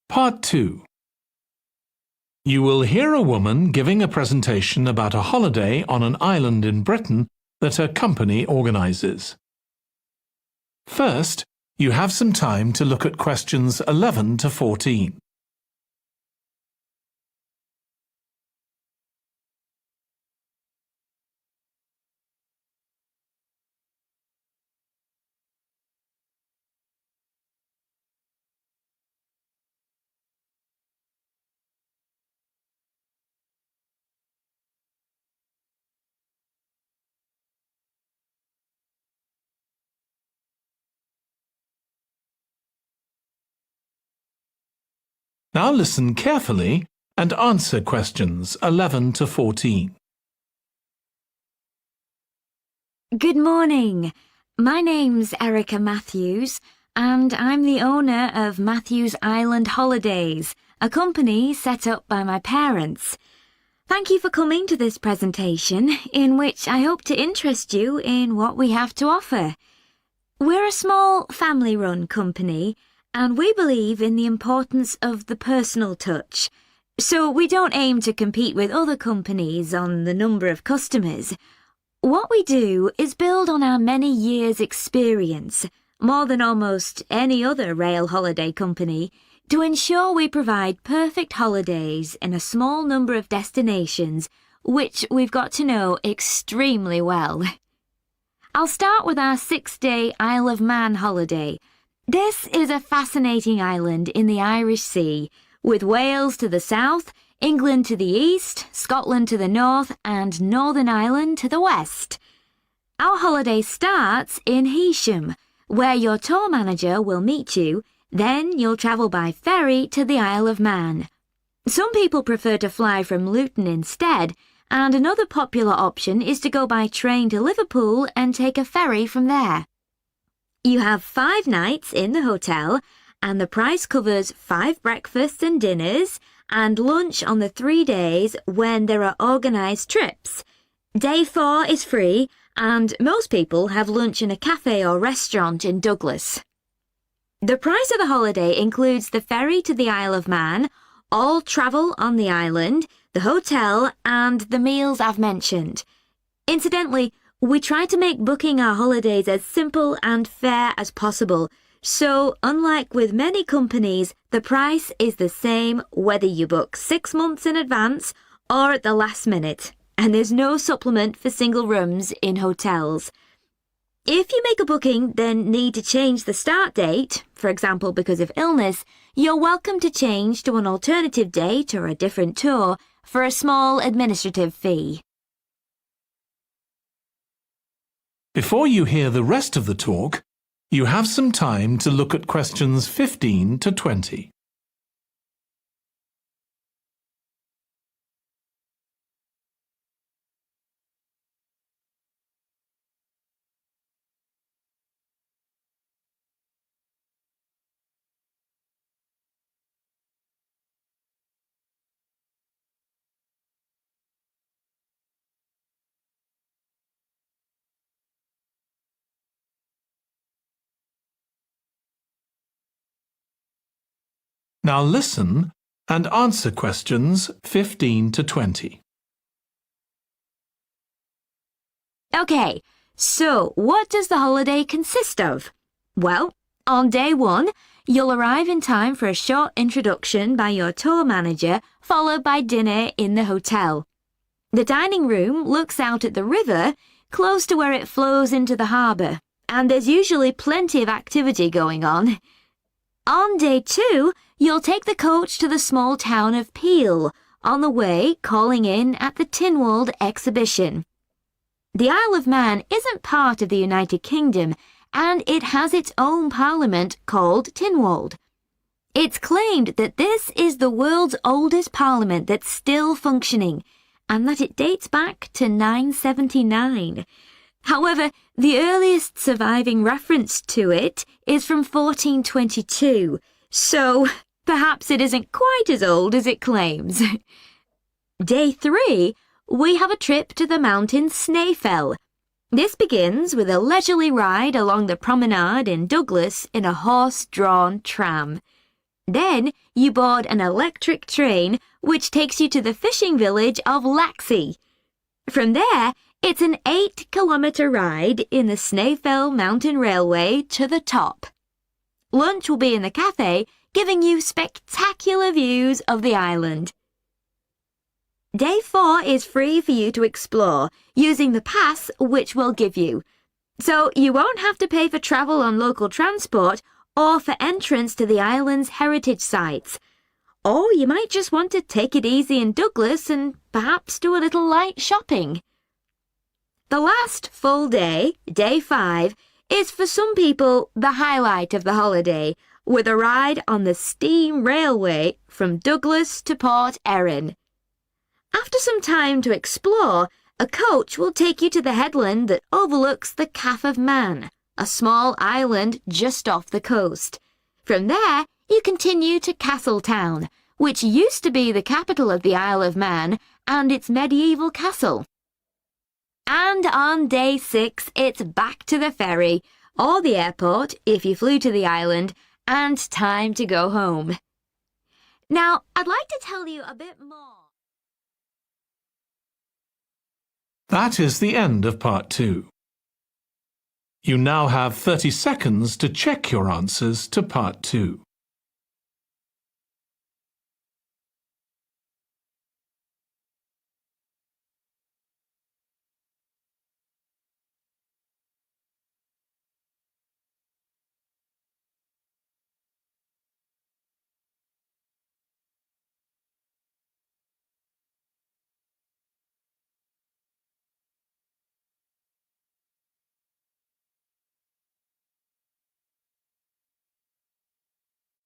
Part 2. You will hear a woman giving a presentation about a holiday on an island in Britain that her company organises. First, you have some time to look at questions 11 to 14. Now listen carefully and answer questions 11 to 14. Good morning. My name's Erica Matthews, and I'm the owner of Matthews Island Holidays, a company set up by my parents. Thank you for coming to this presentation, in which I hope to interest you in what we have to offer. We're a small family-run company, and we believe in the importance of the personal touch. So we don't aim to compete with other companies on the number of customers. What we do is build on our many years' experience, more than almost any other rail holiday company, to ensure we provide perfect holidays in a small number of destinations, which we've got to know extremely well. I'll start with our 6-day Isle of Man holiday. This is a fascinating island in the Irish Sea, with Wales to the south, England to the east, Scotland to the north, and Northern Ireland to the west. Our holiday starts in Heysham, where your tour manager will meet you. Then you'll travel by ferry to the Isle of Man. Some people prefer to fly from Luton instead, and another popular option is to go by train to Liverpool and take a ferry from there. You have 5 nights in the hotel, and the price covers 5 breakfasts and dinners, and lunch on the 3 days when there are organised trips. Day 4 is free, and most people have lunch in a cafe or restaurant in Douglas. The price of the holiday includes the ferry to the Isle of Man, all travel on the island, the hotel, and the meals I've mentioned. Incidentally, we try to make booking our holidays as simple and fair as possible, so unlike with many companies, the price is the same whether you book 6 months in advance or at the last minute, and there's no supplement for single rooms in hotels. If you make a booking then need to change the start date, for example because of illness, you're welcome to change to an alternative date or a different tour for a small administrative fee. Before you hear the rest of the talk, you have some time to look at questions 15 to 20. Now listen and answer questions 15 to 20. Okay, so what does the holiday consist of? Well, on day 1, you'll arrive in time for a short introduction by your tour manager, followed by dinner in the hotel. The dining room looks out at the river, close to where it flows into the harbour, and there's usually plenty of activity going on. On day 2, you'll take the coach to the small town of Peel, on the way calling in at the Tynwald exhibition. The Isle of Man isn't part of the United Kingdom, and it has its own parliament called Tynwald. It's claimed that this is the world's oldest parliament that's still functioning, and that it dates back to 979. However, the earliest surviving reference to it is from 1422, so perhaps it isn't quite as old as it claims. Day 3, we have a trip to the mountain Snaefell. This begins with a leisurely ride along the promenade in Douglas in a horse-drawn tram. Then you board an electric train which takes you to the fishing village of Laxey. From there, it's an 8-kilometre ride in the Snaefell Mountain Railway to the top. Lunch will be in the cafe, giving you spectacular views of the island. Day 4 is free for you to explore using the pass which we'll give you. So you won't have to pay for travel on local transport or for entrance to the island's heritage sites. Or you might just want to take it easy in Douglas and perhaps do a little light shopping. The last full day, Day 5, is for some people the highlight of the holiday, with a ride on the steam railway from Douglas to Port Erin. After some time to explore, a coach will take you to the headland that overlooks the Calf of Man, a small island just off the coast. From there, you continue to Castletown, which used to be the capital of the Isle of Man and its medieval castle. And on Day 6, it's back to the ferry, or the airport if you flew to the island, and time to go home. Now, I'd like to tell you a bit more. That is the end of Part 2. You now have 30 seconds to check your answers to Part 2.